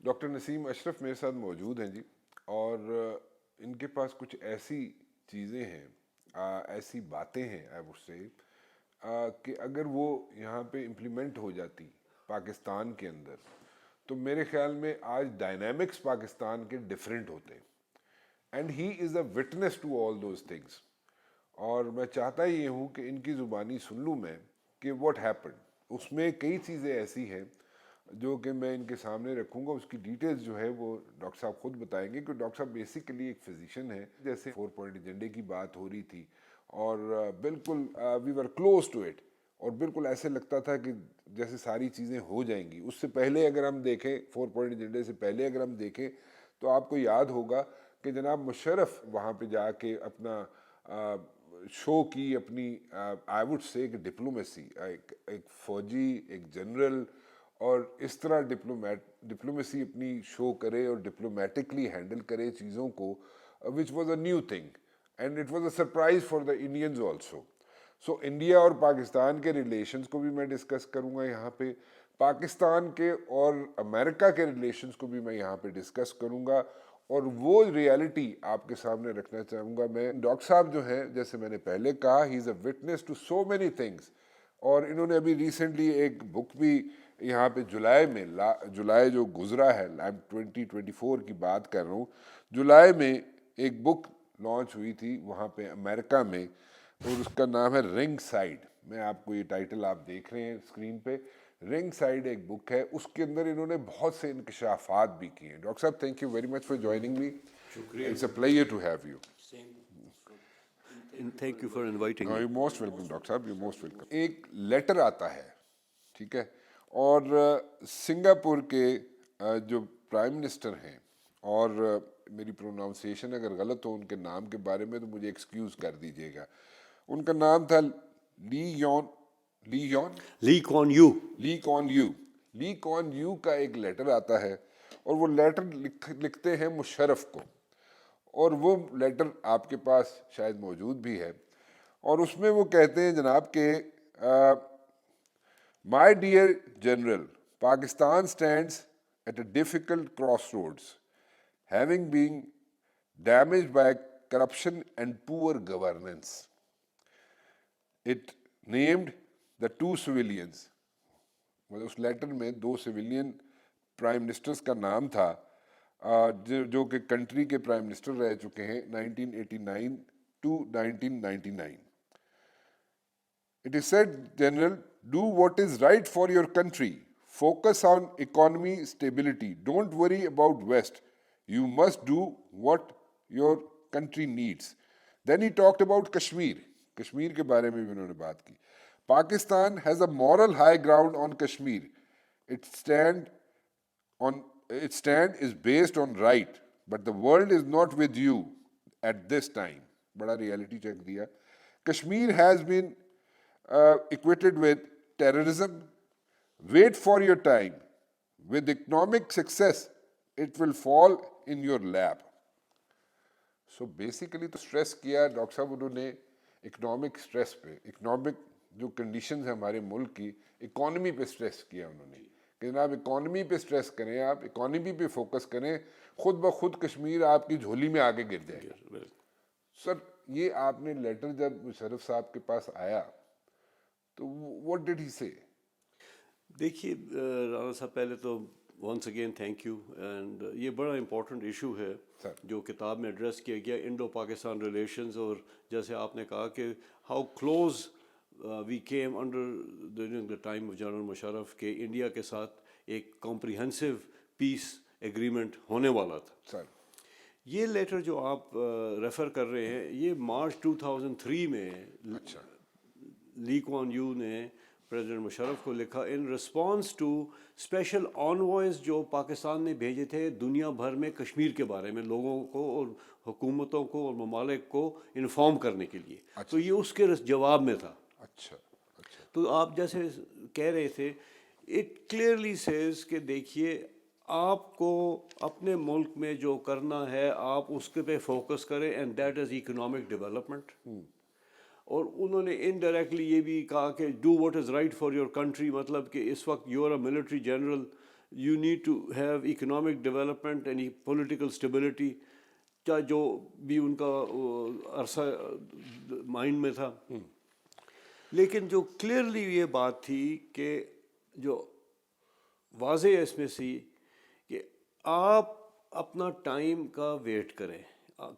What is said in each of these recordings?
Doctor نسیم اشرف میرے ساتھ موجود ہیں جی، اور ان کے پاس کچھ ایسی چیزیں ہیں، ایسی باتیں ہیں آئی وڈ سے کہ اگر وہ یہاں پہ امپلیمنٹ ہو جاتی پاکستان کے اندر تو میرے خیال میں آج ڈائنامکس پاکستان کے ڈفرینٹ ہوتے ہیں. And he is a witness to all those things. اور میں چاہتا یہ ہوں کہ ان کی زبانی سن لوں میں کہ واٹ ہیپن. اس میں کئی چیزیں ایسی ہیں جو کہ میں ان کے سامنے رکھوں گا. اس کی ڈیٹیلز جو ہے وہ ڈاکٹر صاحب خود بتائیں گے، کہ ڈاکٹر صاحب بیسیکلی ایک فزیشین ہے. جیسے 4 پوائنٹ ایجنڈے کی بات ہو رہی تھی اور بالکل وی ور کلوز ٹو اٹ، اور بالکل ایسے لگتا تھا کہ جیسے ساری چیزیں ہو جائیں گی. اس سے پہلے اگر ہم دیکھیں، 4 پوائنٹ ایجنڈے سے پہلے اگر ہم دیکھیں تو آپ کو یاد ہوگا کہ جناب مشرف وہاں پہ جا کے اپنا شو کی اپنی آئی وڈ سے ایک ڈپلومیسی، ایک فوجی، ایک جنرل، اور اس طرح ڈپلومیسی اپنی شو کرے اور ڈپلومیٹکلی ہینڈل کرے چیزوں کو، which was a new thing and it was a surprise for the Indians also. So India اور پاکستان کے ریلیشنز کو بھی میں ڈسکس کروں گا یہاں پہ، پاکستان کے اور امریکہ کے ریلیشنز کو بھی میں یہاں پہ ڈسکس کروں گا، اور وہ ریالٹی آپ کے سامنے رکھنا چاہوں گا. میں ڈاکٹر صاحب جو ہیں، جیسے میں نے پہلے کہا، he is a witness to so many things. اور انہوں نے ابھی ریسنٹلی ایک بک بھی یہاں پہ جولائی جو گزرا ہے، 2024 کی بات کر رہا ہوں، جولائی میں ایک بک لانچ ہوئی تھی وہاں پہ امریکہ میں، اور اس کا نام ہے رنگ سائڈ. میں آپ کو یہ ٹائٹل آپ دیکھ رہے ہیں اسکرین پہ، رنگ سائڈ ایک بک ہے. اس کے اندر انہوں نے بہت سے انکشافات بھی کیے ہیں. ڈاکٹر صاحب thank you very much for joining me. It's a pleasure to have you. Thank you for inviting me. You most welcome doctor صاحب، یو موسٹ ویلکم. ایک لیٹر آتا ہے، ٹھیک ہے، اور سنگاپور کے جو پرائم منسٹر ہیں، اور میری پروناؤنسیشن اگر غلط ہو ان کے نام کے بارے میں تو مجھے ایکسکیوز کر دیجیے گا. ان کا نام تھا لی کون یو کا ایک لیٹر آتا ہے، اور وہ لیٹر لکھتے ہیں مشرف کو، اور وہ لیٹر آپ کے پاس شاید موجود بھی ہے. اور اس میں وہ کہتے ہیں جناب کہ my dear general, Pakistan stands at a difficult crossroads having been damaged by corruption and poor governance. It named the 2 civilians. مطلب اس لیٹر میں 2 سویلین پرائم منسٹرز کا نام تھا، جو کہ کنٹری کے پرائم منسٹر رہ چکے ہیں 1989 to 1999. It is said, General, do what is right for your country. Focus on economy stability. Don't worry about West. You must do what your country needs. Then he talked about Kashmir. Kashmir کے بارے میں بھی انہوں نے بات کی. Pakistan has a moral high ground on Kashmir. Its stand is based on right, but the world is not with you at this time. بڑا reality check دیا. Kashmir has been equated with terrorism. Wait for your time. With economic success, it will fall in your lap. So basically تو stress کیا doctor صاحب انہوں نے economic stress پہ، economic جو conditions ہیں ہمارے ملک کی، اکانومی پہ اسٹریس کیا انہوں نے کہ جناب اکانومی پہ اسٹریس کریں، آپ اکانومی پہ فوکس کریں، خود بخود کشمیر آپ کی جھولی میں آگے گر جائے گا. سر یہ آپ نے لیٹر جب مشرف صاحب کے پاس آیا تو واٹ ڈڈ ہی سے؟ دیکھیے رانا صاحب، پہلے تو once again thank you. And یہ بڑا امپورٹنٹ ایشو ہے جو کتاب میں ایڈریس کیا گیا، انڈو پاکستان ریلیشنز. اور جیسے آپ نے کہا کہ how close we came under during the time of general Musharraf, کہ انڈیا کے ساتھ ایک کمپریہنسو پیس ایگریمنٹ ہونے والا تھا. سر یہ لیٹر جو آپ ریفر کر رہے ہیں، یہ مارچ 2003 میں لی کوان یو نے پریزیڈنٹ مشرف کو لکھا ان رسپانس ٹو اسپیشل آنوائز جو پاکستان نے بھیجے تھے دنیا بھر میں کشمیر کے بارے میں لوگوں کو اور حکومتوں کو اور ممالک کو انفارم کرنے کے لیے. تو یہ اس کے جواب میں تھا. اچھا. تو آپ جیسے کہہ رہے تھے، اٹ کلیئرلی سیز کہ دیکھیے آپ کو اپنے ملک میں جو کرنا ہے آپ اس کے پہ فوکس کریں، and that is economic development. اور انہوں نے انڈائریکٹلی یہ بھی کہا کہ do what is right for your country, مطلب کہ اس وقت you are a military general, you need to have economic development and political stability, چاہے جو بھی ان کا عرصہ مائنڈ میں تھا. لیکن جو کلیئرلی یہ بات تھی کہ جو واضح اس میں سی کہ آپ اپنا ٹائم کا ویٹ کریں.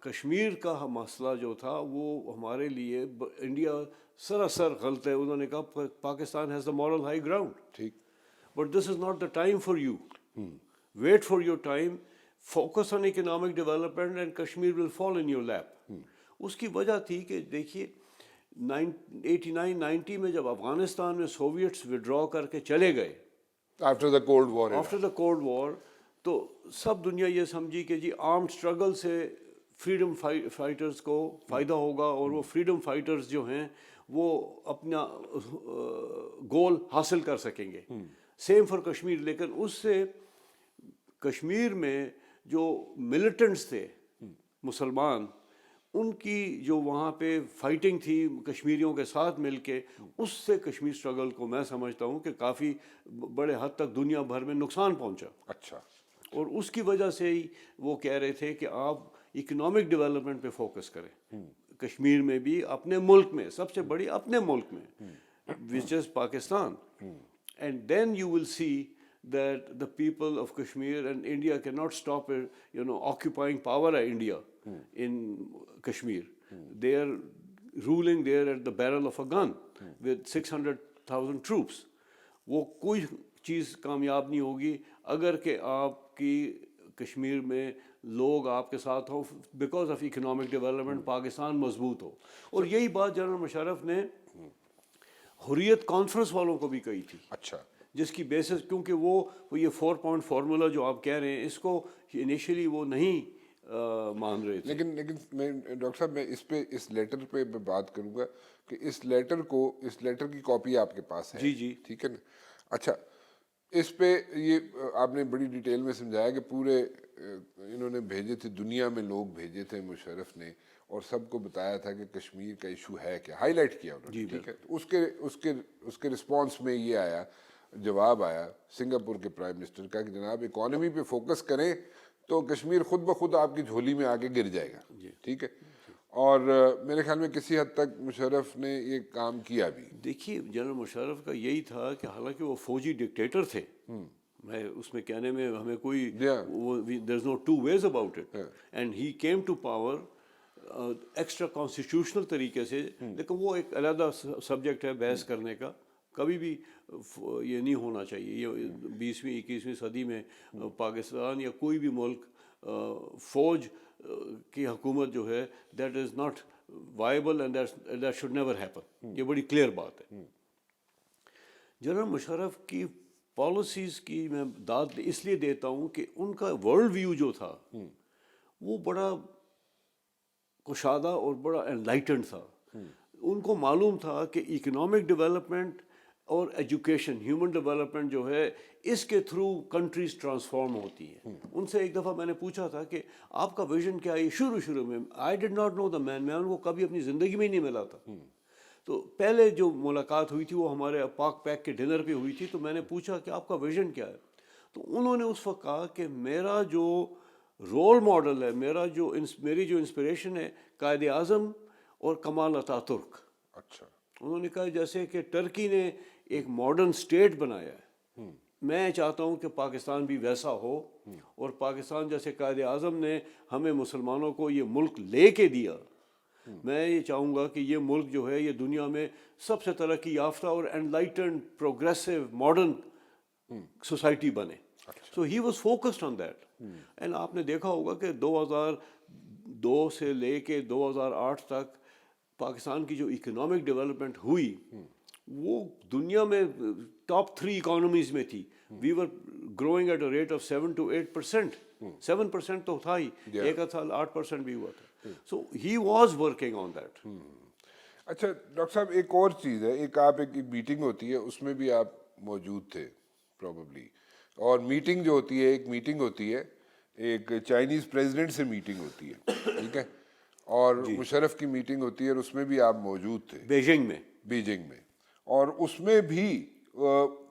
کشمیر کا مسئلہ جو تھا وہ ہمارے لیے انڈیا سراسر غلط ہے. انہوں نے کہا Pakistan has the moral high ground, ٹھیک, but this is not the time for you. Wait for your time, focus on economic development and Kashmir will fall in your lap. اس کی وجہ تھی کہ دیکھیے 89-90 میں جب افغانستان میں سوویٹس وڈرا کر کے چلے گئے after the cold war, after the cold war, تو سب دنیا یہ سمجھی کہ جی آرمڈ اسٹرگل سے فریڈم فائٹرز کو فائدہ ہوگا اور وہ فریڈم فائٹرز جو ہیں وہ اپنا گول حاصل کر سکیں گے. Same for Kashmir. لیکن اس سے کشمیر میں جو ملیٹنٹس تھے مسلمان, ان کی جو وہاں پہ فائٹنگ تھی کشمیریوں کے ساتھ مل کے, اس سے کشمیر اسٹرگل کو میں سمجھتا ہوں کہ کافی بڑے حد تک دنیا بھر میں نقصان پہنچا. اچھا, اور اس کی وجہ سے ہی وہ کہہ رہے تھے کہ آپ اکنامک ڈیولپمنٹ پہ فوکس کریں کشمیر میں بھی, اپنے ملک میں, سب سے بڑی اپنے ملک میں which is Pakistan. And then you will see that the people of Kashmir and India cannot stop occupying power at India in Kashmir. They are ruling there at the barrel of a gun with 600,000 troops. وہ کوئی چیز کامیاب نہیں ہوگی اگر کہ آپ کی کشمیر میں لوگ آپ کے ساتھ ہوں because of economic development, Pakistan مضبوط ہو. اور یہی بات جنرل مشرف نے حریت کانفرنس والوں کو بھی کہی تھی. اچھا, جس کی بیسس, کیونکہ وہ یہ 4 پوائنٹ فارمولا جو آپ کہہ رہے ہیں اس کو انیشلی وہ نہیں مان رہے تھے. لیکن میں ڈاکٹر صاحب میں اس لیٹر پہ میں بات کروں گا کہ اس لیٹر کی کاپی آپ کے پاس ہے. جی جی, ٹھیک ہے نا. اچھا, اس پہ یہ آپ نے بڑی ڈیٹیل میں سمجھایا کہ پورے انہوں نے بھیجے تھے, دنیا میں لوگ بھیجے تھے مشرف نے, اور سب کو بتایا تھا کہ کشمیر کا ایشو ہے کیا, ہائی لائٹ کیا انہوں نے. ٹھیک ہے, اس کے رسپانس میں یہ آیا, جواب آیا سنگاپور کے پرائم منسٹر کا کہ جناب اکانومی پہ فوکس کریں تو کشمیر خود بخود آپ کی جھولی میں آ کے گر جائے گا. ٹھیک ہے, اور میرے خیال میں کسی حد تک مشرف نے یہ کام کیا بھی. دیکھیے جنرل مشرف کا یہی تھا کہ حالانکہ وہ فوجی ڈکٹیٹر تھے, میں اس میں کہنے میں ہمیں کوئی there is no two ways about it, and he came to power extra constitutional طریقے سے. لیکن وہ ایک علیحدہ سبجیکٹ ہے بحث کرنے کا, کبھی بھی یہ نہیں ہونا چاہیے. یہ 20ویں 21ویں صدی میں پاکستان یا کوئی بھی ملک فوج کی حکومت جو ہے that is not viable and that should never happen. یہ بڑی کلیئر بات ہے. جنرل مشرف کی پالیسیز کی میں داد اس لیے دیتا ہوں کہ ان کا ورلڈ ویو جو تھا وہ بڑا کشادہ اور بڑا انلائٹنڈ تھا. ان کو معلوم تھا کہ اکنامک ڈیولپمنٹ اور ایجوکیشن, ہیومن ڈیولپمنٹ جو ہے, اس کے تھرو کنٹریز ٹرانسفارم ہوتی ہے. ان سے ایک دفعہ میں نے پوچھا تھا کہ آپ کا ویژن کیا ہے. شروع میں آئی ڈڈ ناٹ نو دا مین, میں ان کو کبھی اپنی زندگی میں ہی نہیں ملا تھا. تو پہلے جو ملاقات ہوئی تھی وہ ہمارے پاک پیک کے ڈنر پہ ہوئی تھی. تو میں نے پوچھا کہ آپ کا ویژن کیا ہے. تو انہوں نے اس وقت کہا کہ میرا جو رول ماڈل ہے, میری جو انسپریشن ہے قائد اعظم اور کمال اتاترک. اچھا, انہوں نے کہا جیسے کہ ٹرکی نے ایک ماڈرن اسٹیٹ بنایا ہے, میں چاہتا ہوں کہ پاکستان بھی ویسا ہو. اور پاکستان جیسے قائد اعظم نے ہمیں مسلمانوں کو یہ ملک لے کے دیا, میں یہ چاہوں گا کہ یہ ملک جو ہے یہ دنیا میں سب سے ترقی یافتہ اور انلائٹنڈ پروگریسو ماڈرن سوسائٹی بنے. So he was focused on that. And آپ نے دیکھا ہوگا کہ 2002 سے لے کے 2008 تک پاکستان کی جو اکنامک ڈیولپمنٹ ہوئی وہ دنیا میں ٹاپ 3 اکانومیز میں تھی. We were growing at a rate of 7 to 8%. 7% تو تھا ہی, ایک سال 8% بھی ہوا تھا. So he was working on that. اچھا ڈاکٹر صاحب, ایک اور چیز ہے, ایک میٹنگ ہوتی ہے, اس میں بھی آپ موجود تھے پروبیبلی, اور میٹنگ جو ہوتی ہے, ایک میٹنگ ہوتی ہے, ایک چائنیز پریزیڈنٹ سے میٹنگ ہوتی ہے. ٹھیک ہے, اور مشرف کی میٹنگ ہوتی ہے, اور اس میں بھی آپ موجود تھے بیجنگ میں. اور اس میں بھی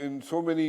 in so many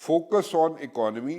focus on economy,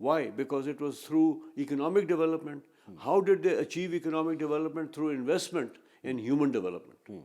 Why? Because it was through economic development. How did they achieve economic development? Through investment in human development.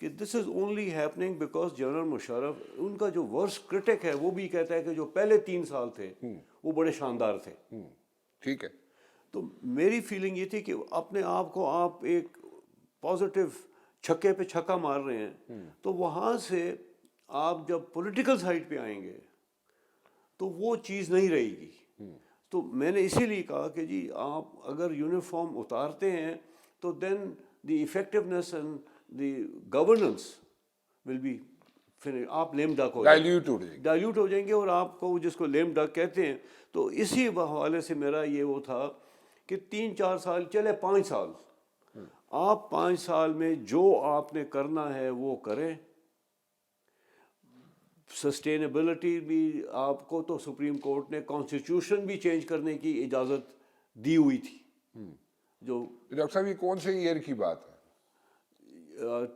کہ this is only happening because general Musharraf ان کا جو worst Currituck ہے وہ بھی کہتا ہے کہ جو پہلے 3 سال تھے وہ بڑے شاندار تھے. ٹھیک ہے. تو میری فیلنگ یہ تھی کہ اپنے آپ کو آپ ایک پازیٹیو چھکے پہ چھکا مار رہے ہیں, تو وہاں سے آپ جب پولیٹیکل سائڈ پہ آئیں گے تو وہ چیز نہیں رہے گی. تو میں نے اسی لیے کہا کہ جی آپ اگر یونیفارم اتارتے ہیں تو then the effectiveness and the governance will be آپ لیم ڈک ہو ڈائلیوٹ ہو جائیں گے, اور آپ کو جس کو لیم ڈک کہتے ہیں. تو اسی حوالے سے میرا یہ وہ تھا کہ 3-4 سال چلے 5 سال, آپ 5 سال میں جو آپ نے کرنا ہے وہ کریں. سسٹینیبلٹی بھی آپ کو تو سپریم کورٹ نے کانسٹیٹیوشن بھی چینج کرنے کی اجازت دی ہوئی تھی. جو ڈاکٹر صاحب یہ کون سے ایئر کی بات ہے؟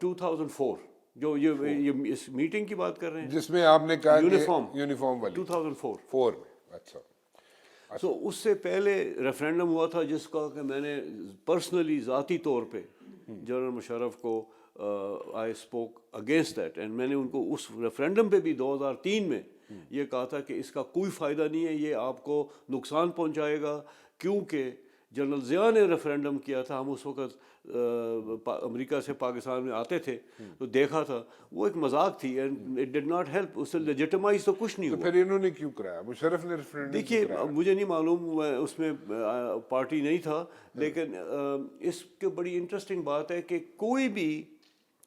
2004 جو یہ اس میٹنگ کی بات کر رہے ہیں جس میں آپ نے کہا یونیفارم والی 2004 میں. اچھا. سو اس سے پہلے ریفرینڈم ہوا تھا جس کا کہ میں نے پرسنلی ذاتی طور پہ جنرل مشرف کو I spoke against that, and میں نے ان کو اس ریفرینڈم پہ بھی 2003 میں یہ کہا تھا کہ اس کا کوئی فائدہ نہیں ہے, یہ آپ کو نقصان پہنچائے گا. کیونکہ جنرل ضیاء نے ریفرینڈم کیا تھا, ہم اس وقت امریکہ سے پاکستان میں آتے تھے تو دیکھا تھا, وہ ایک مذاق تھی and it did not help, اس سے لیجیٹمائز تو کچھ نہیں ہوا. پھر انہوں نے کیوں کرایا؟ مشرف نے ریفرینڈم دیکھیے مجھے نہیں معلوم, اس میں پارٹی نہیں تھا, لیکن اس کے بڑی انٹرسٹنگ بات ہے کہ کوئی بھی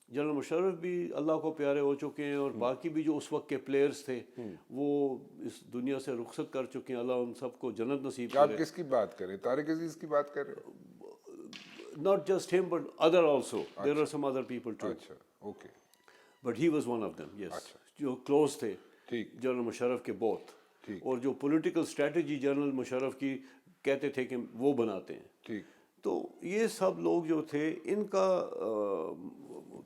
جنرل مشرف بھی اللہ کو پیارے ہو چکے ہیں, اور باقی بھی جو اس وقت کے پلیئرز تھے وہ اس دنیا سے رخصت کر چکے ہیں, اللہ ان سب کو جنت نصیب کرے. آپ کس کی بات کر رہے ہیں؟ طارق عزیز کی بات کر رہے ہیں؟ Not just him but other also. There are some other people too. اچھا okay. But he was one of them, yes. جو کلوز تھے جنرل مشرف کے بہت, اور جو پولیٹیکل اسٹریٹجی جنرل مشرف کی کہتے تھے کہ وہ بناتے ہیں. تو یہ سب لوگ جو تھے ان کا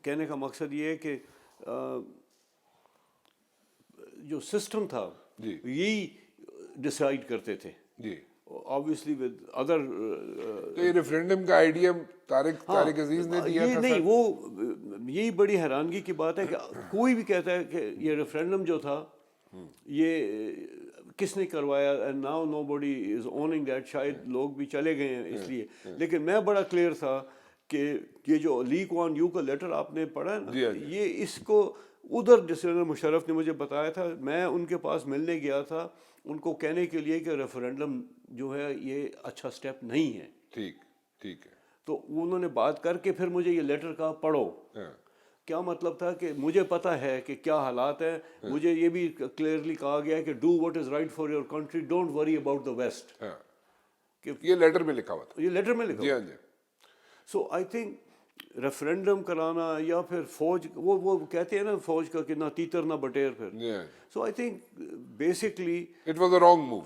کہنے کا مقصد یہ ہے کہ جو سسٹم تھا یہی ڈیسائیڈ کرتے تھے. obviously with other تو یہ ریفرینڈم کا آئیڈیا طارق عزیز نے دیا تھا. نہیں, وہ یہی بڑی حیرانگی کی بات ہے کہ کوئی بھی کہتا ہے کہ یہ ریفرینڈم جو تھا یہ کس نے کروایا, and now nobody is owning that. شاید لوگ بھی چلے گئے ہیں اس لیے, لیکن میں بڑا کلیئر تھا کہ یہ جو لی کوان یو کا لیٹر آپ نے پڑھا ہے نا, یہ اس کو ادھر جنرل مشرف نے مجھے بتایا تھا, میں ان کے پاس ملنے گیا تھا ان کو کہنے کے لیے کہ ریفرینڈم جو ہے یہ اچھا سٹیپ نہیں ہے. ٹھیک ہے. تو انہوں نے بات کر کے پھر مجھے یہ لیٹر کہا پڑھو. کیا مطلب تھا کہ مجھے پتہ ہے کہ کیا حالات ہیں, مجھے یہ بھی کلیئرلی کہا گیا ہے کہ do what is right for your country, don't worry about the west. یہ لیٹر میں لکھا ہوا تھا, یہ لیٹر میں لکھا ہوا. سو آئی تھنک ریفرینڈم کرانا یا پھر فوج, وہ کہتے ہیں نا فوج کا کہ نہ تیتر نہ بٹیر پھر. So I think basically it was a wrong move.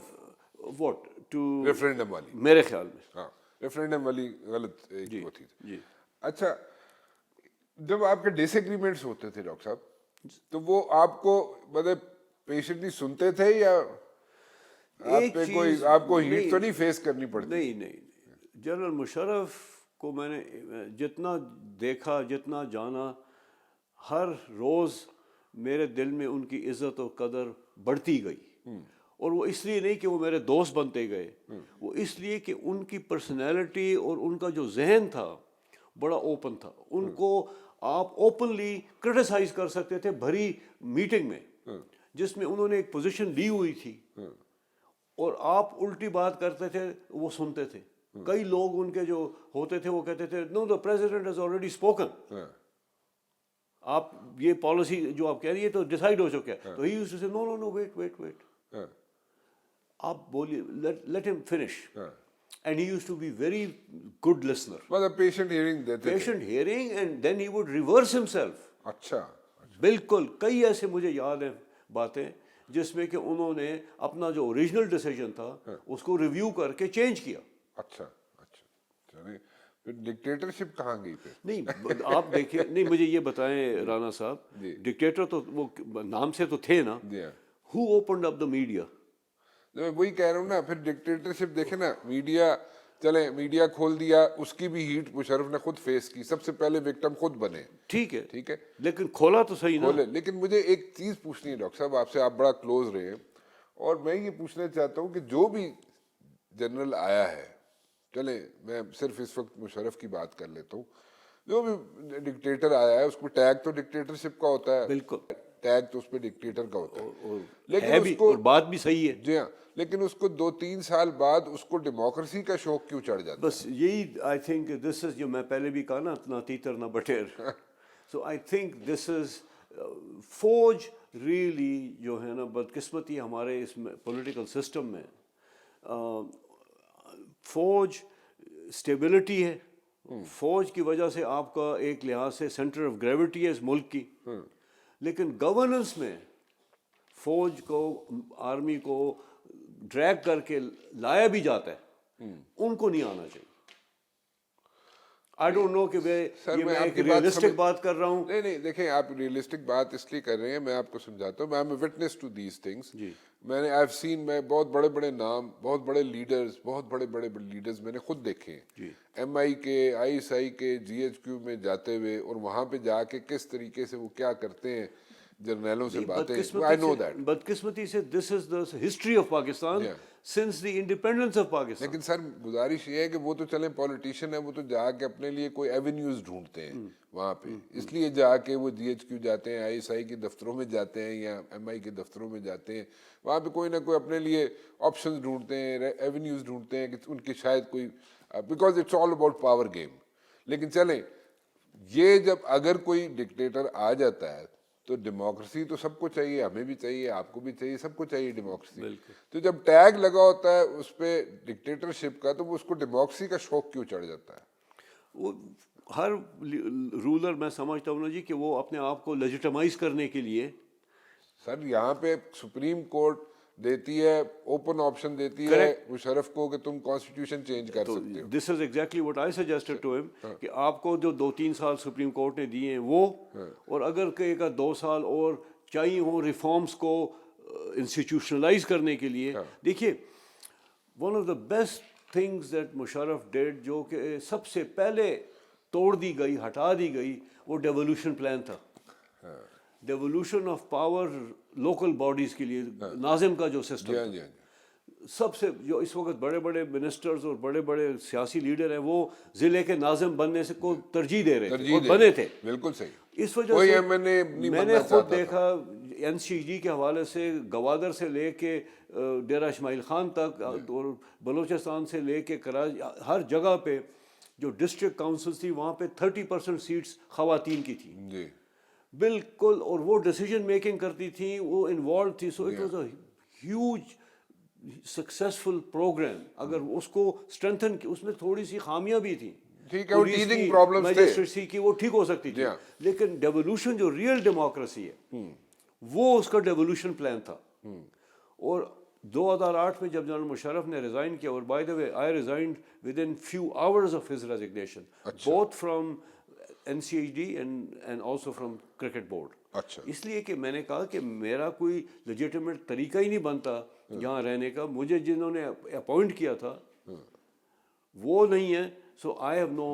What to referendum والی, میرے خیال میں. ہاں ریفرینڈم والی غلط ایک وہ تھی. اچھا, جب آپ کے ڈس ایگریمنٹس ہوتے تھے ڈاکٹر صاحب تو وہ آپ کو مطلب پیشنٹلی سنتے تھے یا آپ کو ہیٹ تو نہیں فیس کرنی پڑتی؟ نہیں, جنرل مشرف کو میں نے جتنا دیکھا جتنا جانا, ہر روز میرے دل میں ان کی عزت اور قدر بڑھتی گئی. اور وہ اس لیے نہیں کہ وہ میرے دوست بنتے گئے, وہ اس لیے کہ ان کی پرسنالٹی اور ان کا جو ذہن تھا بڑا اوپن تھا. ان کو آپ اوپنلی کرٹیسائز کر سکتے تھے بھری میٹنگ میں, جس میں انہوں نے ایک پوزیشن لی ہوئی تھی, اور آپ الٹی بات کرتے تھے وہ سنتے تھے. کئی لوگ ان کے جو ہوتے تھے وہ کہتے تھے no the president has already spoken, آپ یہ پالیسی جو آپ کہہ رہی ہے تو ڈیسائیڈ ہو چکا ہے. تو ہی یوزڈ ٹو سے نو نو نو ویٹ آپ بولیے, let him finish. And he used to be very good listener. مطلب patient hearing and then he would reverse himself. اچھا بالکل, کئی ایسے مجھے یاد ہیں باتیں جس میں کہ انہوں نے اپنا جو اوریجنل ڈیسیجن تھا اس کو ریویو کر کے چینج کیا. اچھا پھر ڈکٹیٹرشپ کہاں گئی پھر؟ نہیں آپ دیکھیے, نہیں مجھے یہ بتائیں رانا صاحب, ڈکٹیٹر تو وہ نام سے تو تھے نا, ہو اوپنڈ اپ دا میڈیا؟ وہی کہہ رہا ہوں نا, پھر ڈکٹیٹرشپ دیکھیں نا, میڈیا چلیں میڈیا کھول دیا, اس کی بھی ہیٹ مشرف نے خود فیس کی, سب سے پہلے وکٹم خود بنے, ٹھیک ہے, ٹھیک ہے, لیکن کھولا تو صحیح نا. کھولے. لیکن مجھے ایک چیز پوچھنی ہے ڈاکٹر صاحب آپ سے, آپ بڑا کلوز رہے, اور میں یہ پوچھنا چاہتا ہوں کہ جو بھی جنرل آیا ہے, چلیں میں صرف اس وقت مشرف کی بات کر لیتا ہوں, جو بھی ڈکٹیٹر آیا ہے اس کو ٹیگ تو ڈکٹیٹرشپ کا ہوتا ہے, بالکل, ٹیگ تو اس پہ ڈکٹیٹر کا ہوتا ہے, اور لیکن ہے اس بھی, کو, اور بات بھی صحیح ہے. جی ہاں, لیکن اس کو 2-3 سال بعد اس کو ڈیموکریسی کا شوق کیوں چڑھ جاتا ہے؟ بس یہی آئی تھنک دس از, جو میں پہلے بھی کہا نا, نہ تیتر نہ بٹیر. سو آئی تھنک دس از فوج ریئلی جو ہے نا, بدقسمتی ہمارے اس پولیٹیکل سسٹم میں فوج اسٹیبلٹی ہے. فوج کی وجہ سے آپ کا ایک لحاظ سے سینٹر آف گریوٹی ہے اس ملک کی, لیکن گورننس میں فوج کو, آرمی کو ڈریگ کر کے لایا بھی جاتا ہے, ان کو نہیں آنا چاہیے. آئی ڈونٹ نو کہ یہ میں ایک ریئلسٹک بات کر رہا ہوں. نہیں نہیں, دیکھیں آپ ریئلسٹک بات اس لیے کر رہے ہیں, میں آپ کو سمجھاتا ہوں, میں am a witness to these things. میں نے آئی ہیو سین, میں بہت بڑے بڑے نام, بہت بڑے لیڈرز, بہت بڑے بڑے لیڈرز میں نے خود دیکھے ہیں, ایم آئی کے, آئی ایس آئی کے, جی ایچ کیو میں جاتے ہوئے, اور وہاں پہ جا کے کس طریقے سے وہ کیا کرتے ہیں, جرنیلوں سے باتیں, آئی نو دیٹ. بدقسمتی سے this is the history of Pakistan since the independence of Pakistan. لیکن سر گزارش یہ ہے کہ وہ تو چلیں پولیٹیشین ہے, وہ تو جا کے اپنے لیے کوئی ایونیوز ڈھونڈتے ہیں وہاں پہ, اس لیے جا کے وہ جی ایچ کیو جاتے ہیں, آئی ایس آئی کے دفتروں میں جاتے ہیں, یا ایم آئی کے دفتروں میں جاتے ہیں, وہاں پہ کوئی نہ کوئی اپنے لیے آپشنز ڈھونڈتے ہیں, ایونیوز ڈھونڈتے ہیں کہ ان کی شاید کوئی, because it's all about power game. لیکن چلیں یہ جب اگر کوئی ڈکٹیٹر آ جاتا ہے تو ڈیموکریسی تو سب کو چاہیے, ہمیں بھی چاہیے, آپ کو بھی چاہیے, سب کو چاہیے ڈیموکریسی. تو جب ٹیگ لگا ہوتا ہے اس پہ ڈکٹیٹرشپ کا, تو وہ اس کو ڈیموکریسی کا شوق کیوں چڑھ جاتا ہے؟ وہ ہر رولر میں سمجھتا ہوں نا جی کہ وہ اپنے آپ کو لیجیٹمائز کرنے کے لیے. سر یہاں پہ سپریم کورٹ دیتی ہے, اوپن آپشن دیتی ہے مشرف کو کہ تم کانسٹیٹیوشن چینج کر سکتے ہو. This is exactly what I suggested to him, کہ آپ کو جو 2-3 سال سپریم کورٹ نے دیے ہیں وہ, اور اگر کہے گا 2 سال اور چاہیے ہوں ریفارمس کو انسٹیٹیوشنلائز کرنے کے لیے. دیکھیے one of the best things that Musharraf did, جو کہ سب سے پہلے توڑ دی گئی, ہٹا دی گئی, وہ ڈیولوشن پلان تھا. Devolution of power local bodies کے لیے, ناظم کا جو سسٹم تھا, سب سے جو اس وقت بڑے بڑے منسٹرز اور بڑے بڑے سیاسی لیڈر ہیں وہ ضلع کے ناظم بننے سے کو ترجیح دے رہے تھے اور بنے تھے. بالکل صحیح. اس وجہ سے میں نے خود دیکھا این سی جی کے حوالے سے گوادر سے لے کے ڈیرہ اسماعیل خان تک, اور بلوچستان سے لے کے کراچی, ہر جگہ پہ جو ڈسٹرکٹ کاؤنسلس تھی وہاں پہ 30% سیٹس خواتین کی تھیں. بالکل, اور وہ ڈیسیجن میکنگ کرتی تھیں, وہ انوالو تھی. So it was a huge successful programme. اگر اس کو اسٹرینتھن, اس میں تھوڑی سی خامیاں بھی تھیں, میجسٹریسی کی, وہ ٹھیک ہو سکتی تھی, لیکن ڈیولوشن جو ریئل ڈیموکریسی ہے وہ اس کا ڈیولوشن پلان تھا. اور 2008 میں جب جنرل مشرف نے ریزائن کیا, اور by the way I resigned within few hours of his resignation, both from N C H D and also from cricket board. اس لیے کہ میں نے کہا کہ میرا کوئی لیجیٹمیٹ طریقہ ہی نہیں بنتا یہاں رہنے کا, مجھے جنہوں نے اپوائنٹ کیا تھا وہ نہیں ہے. سو آئی ہیو نو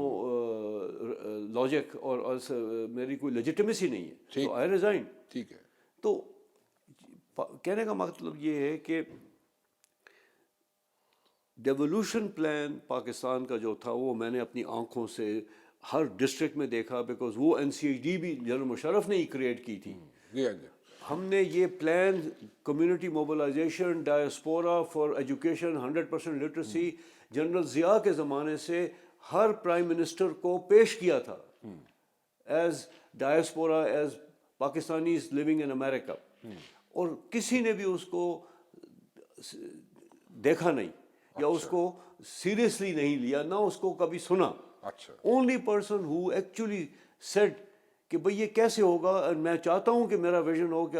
لاجک, اور میری کوئی لیجیٹمیسی نہیں ہے, سو آئی ریزائن. ٹھیک ہے. تو کہنے کا مطلب یہ ہے کہ ڈیولوشن پلان پاکستان کا جو تھا وہ میں نے اپنی آنکھوں سے ہر ڈسٹرکٹ میں دیکھا, بیکاز وہ این سی ایچ ڈی بھی جنرل مشرف نے ہی کریٹ کی تھی. ہم نے یہ plan community mobilisation, diaspora for education, 100% literacy, general Zia کے زمانے سے ہر پرائم منسٹر کو پیش کیا تھا as diaspora, as Pakistanis living in America, اور کسی نے بھی اس کو دیکھا نہیں یا اس کو سیریسلی نہیں لیا, نہ اس کو کبھی سنا. Only person who actually said کہ بھئی یہ کیسے ہوگا, اور میں چاہتا ہوں کہ میرا ویژن ہو کہ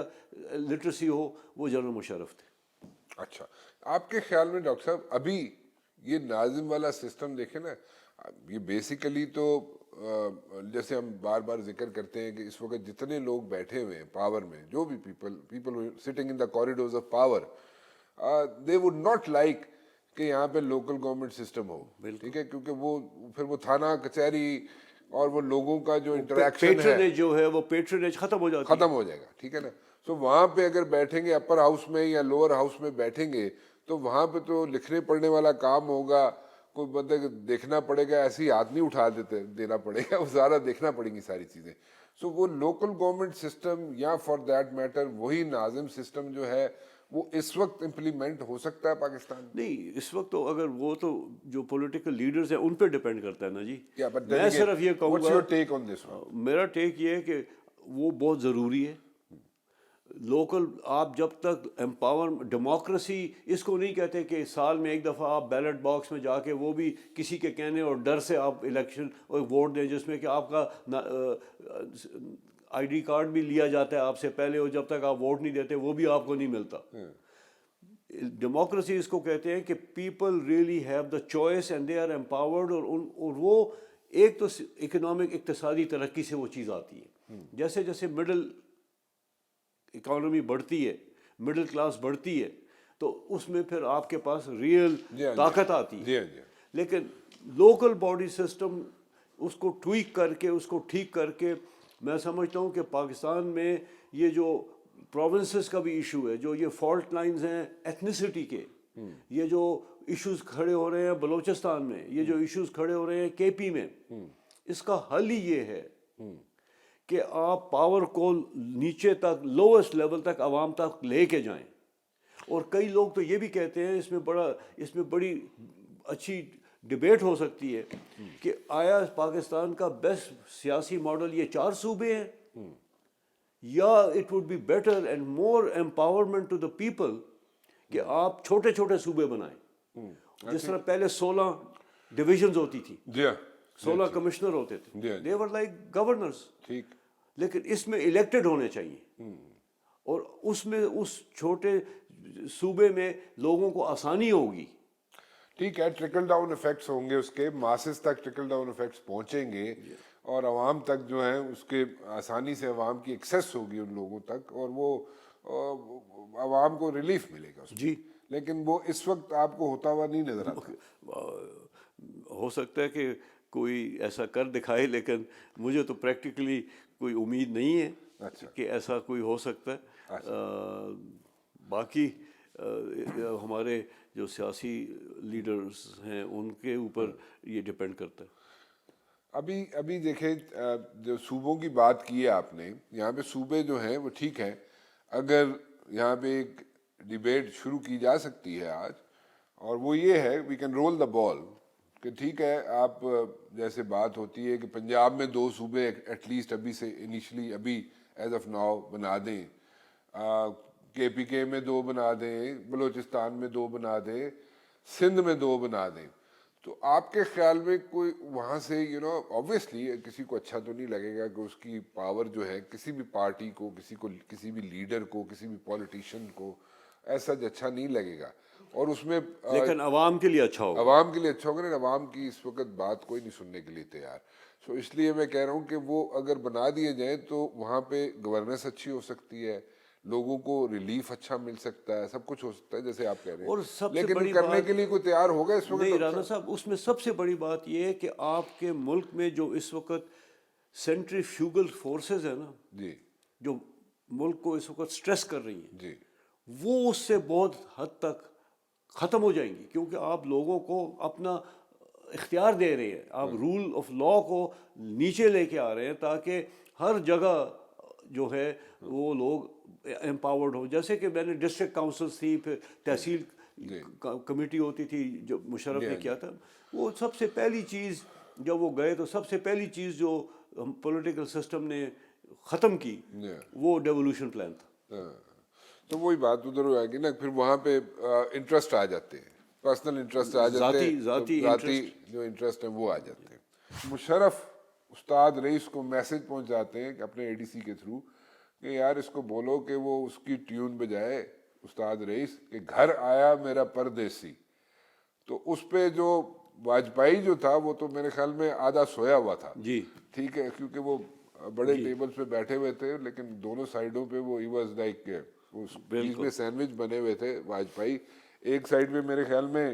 لٹریسی ہو, وہ جنرل مشرف تھے. اچھا, آپ کے خیال میں ڈاکٹر صاحب ابھی یہ ناظم والا سسٹم دیکھیں نا, یہ بیسیکلی تو جیسے ہم بار بار ذکر کرتے ہیں کہ اس وقت جتنے لوگ بیٹھے ہوئے ہیں پاور میں, جو بھی people sitting in the corridors of power, they would not like کہ یہاں پہ لوکل گورنمنٹ سسٹم ہو, ٹھیک ہے, کیونکہ وہ پھر وہ تھانہ کچہری اور وہ لوگوں کا جو انٹریکشن ہے پیٹرنیج جو ہے وہ پیٹرنیج ختم ہو جاتی ہے. ختم ہو جائے گا, ٹھیک ہے نا. سو وہاں پہ اگر بیٹھیں گے اپر ہاؤس میں یا لوور ہاؤس میں بیٹھیں گے تو وہاں پہ تو لکھنے پڑھنے والا کام ہوگا, کوئی بندے دیکھنا پڑے گا, ایسے ہی ہاتھ نہیں اٹھا دینا پڑے گا, وہ سارا دیکھنا پڑیں گی ساری چیزیں. سو وہ لوکل گورنمنٹ سسٹم یا فار دیٹ میٹر وہی ناظم سسٹم جو ہے وہ اس وقت امپلیمنٹ ہو سکتا ہے پاکستان میں. نہیں اس وقت تو اگر وہ تو جو پولیٹیکل لیڈرز ہیں ان پہ ڈپینڈ کرتا ہے نا جی. but میں صرف یہ کہوں what's God, your take on this one? میرا ٹیک یہ ہے کہ وہ بہت ضروری ہے. لوکل آپ جب تک امپاور ڈیموکریسی اس کو نہیں کہتے کہ سال میں ایک دفعہ آپ بیلٹ باکس میں جا کے وہ بھی کسی کے کہنے اور ڈر سے آپ الیکشن اور ووٹ دیں, جس میں کہ آپ کا آئی ڈی کارڈ بھی لیا جاتا ہے آپ سے پہلے, اور جب تک آپ ووٹ نہیں دیتے وہ بھی آپ کو نہیں ملتا. ڈیموکریسی اس کو کہتے ہیں کہ people really have the choice and they are empowered, اور وہ ایک تو اکنامک اقتصادی ترقی سے وہ چیز آتی ہے. جیسے جیسے مڈل اکانومی بڑھتی ہے, مڈل کلاس بڑھتی ہے, تو اس میں پھر آپ کے پاس ریئل طاقت آتی ہے. لیکن لوکل باڈی سسٹم اس کو ٹویک کر کے, اس کو ٹھیک کر کے, میں سمجھتا ہوں کہ پاکستان میں یہ جو پروونسز کا بھی ایشو ہے, جو یہ فالٹ لائنز ہیں ایتھنیسٹی کے, یہ جو ایشوز کھڑے ہو رہے ہیں بلوچستان میں, یہ جو ایشوز کھڑے ہو رہے ہیں کے پی میں, اس کا حل ہی یہ ہے کہ آپ پاور کو نیچے تک, لوئسٹ لیول تک, عوام تک لے کے جائیں. اور کئی لوگ تو یہ بھی کہتے ہیں, اس میں بڑی اچھی ڈبیٹ ہو سکتی ہے کہ آیا پاکستان کا بیسٹ سیاسی ماڈل یہ 4 صوبے ہیں, یا it would be better and more empowerment to the people کہ آپ چھوٹے چھوٹے صوبے بنائیں. جس طرح پہلے 16 ڈویژنز ہوتی تھی, 16 کمشنر ہوتے تھے, دے ور لائک گورنرز, لیکن اس میں الیکٹڈ ہونے چاہیے, اور اس میں اس چھوٹے صوبے میں لوگوں کو آسانی ہوگی. ٹھیک ہے, ٹرکل ڈاؤن ایفیکٹس ہوں گے, اس کے ماسز تک ٹرکل ڈاؤن ایفیکٹس پہنچیں گے, اور عوام تک جو ہے اس کے آسانی سے عوام کی ایکسیس ہوگی ان لوگوں تک, اور وہ عوام کو ریلیف ملے گا جی. لیکن وہ اس وقت آپ کو ہوتا ہوا نہیں نظر آتا. ہو سکتا ہے کہ کوئی ایسا کر دکھائے, لیکن مجھے تو پریکٹیکلی کوئی امید نہیں ہے کہ ایسا کوئی ہو سکتا ہے. باقی ہمارے جو سیاسی لیڈرز ہیں ان کے اوپر یہ ڈپینڈ کرتا ہے. ابھی دیکھیں, جو صوبوں کی بات کی ہے آپ نے, یہاں پہ صوبے جو ہیں وہ ٹھیک ہیں, اگر یہاں پہ ایک ڈیبیٹ شروع کی جا سکتی ہے آج, اور وہ یہ ہے وی کین رول دا بال, کہ ٹھیک ہے آپ جیسے بات ہوتی ہے کہ پنجاب میں 2 صوبے ایٹ لیسٹ ابھی سے انیشلی ابھی ایز آف ناؤ بنا دیں, کے پی کے میں 2 بنا دیں, بلوچستان میں 2 بنا دیں, سندھ میں 2 بنا دیں. تو آپ کے خیال میں کوئی وہاں سے obviously کسی کو اچھا تو نہیں لگے گا کہ اس کی پاور جو ہے کسی بھی پارٹی کو, کسی بھی لیڈر کو, کسی بھی پولیٹیشین کو ایسا اچھا نہیں لگے گا, اور اس میں لیکن عوام کے لیے اچھا ہوگا. عوام کے لیے اچھا ہوگا. عوام کی اس وقت بات کوئی نہیں سننے کے لیے تیار. سو اس لیے میں کہہ رہا ہوں کہ وہ اگر بنا دیے جائیں تو وہاں پہ گورننس اچھی ہو سکتی ہے, لوگوں کو ریلیف اچھا مل سکتا ہے, سب کچھ ہو سکتا ہے جیسے آپ کہہ رہے ہیں, لیکن کرنے کے لیے کوئی تیار ہوگا اس وقت؟ نہیں رانا صاحب, اس میں سب سے بڑی بات یہ ہے کہ آپ کے ملک میں جو اس وقت سینٹریفیوگل فورسز ہیں نا, جی, جو ملک کو اس وقت سٹریس کر رہی ہیں, جی, وہ اس سے بہت حد تک ختم ہو جائیں گی, کیونکہ آپ لوگوں کو اپنا اختیار دے رہے ہیں, آپ رول آف لا کو نیچے لے کے آ رہے ہیں تاکہ ہر جگہ جو ہے وہ لوگ امپاورڈ ہو. جیسے کہ میں نے ڈسٹرکٹ کاؤنسلس تھی, پھر تحصیل کمیٹی ہوتی تھی جو مشرف نے کیا تھا, وہ سب سے پہلی چیز جب وہ گئے تو سب سے پہلی چیز جو پولیٹیکل سسٹم نے ختم کی وہ ڈیولوشن پلان تھا. تو وہی بات ادھر ہو جائے گی نا, پھر وہاں پہ انٹرسٹ آ جاتے ہیں, پرسنل انٹرسٹ آ جاتے ہیں, ذاتی جو انٹرسٹ ہیں وہ آ جاتے ہیں. مشرف استاد رئیس کو میسج پہنچاتے ہیں اپنے اے ڈی سی کے تھرو کہ یار اس کو بولو کہ وہ اس کی ٹیون بجائے استاد رئیس کہ گھر آیا میرا پردیسی. تو اس پہ جو واجپئی جو تھا وہ تو میرے خیال میں آدھا سویا ہوا تھا. جی ٹھیک ہے, کیونکہ وہ بڑے ٹیبل پہ بیٹھے ہوئے تھے, لیکن دونوں سائڈوں پہ وہ ہی واز لائک بیچ میں سینڈوچ بنے ہوئے تھے واجپئی. ایک سائڈ پہ میرے خیال میں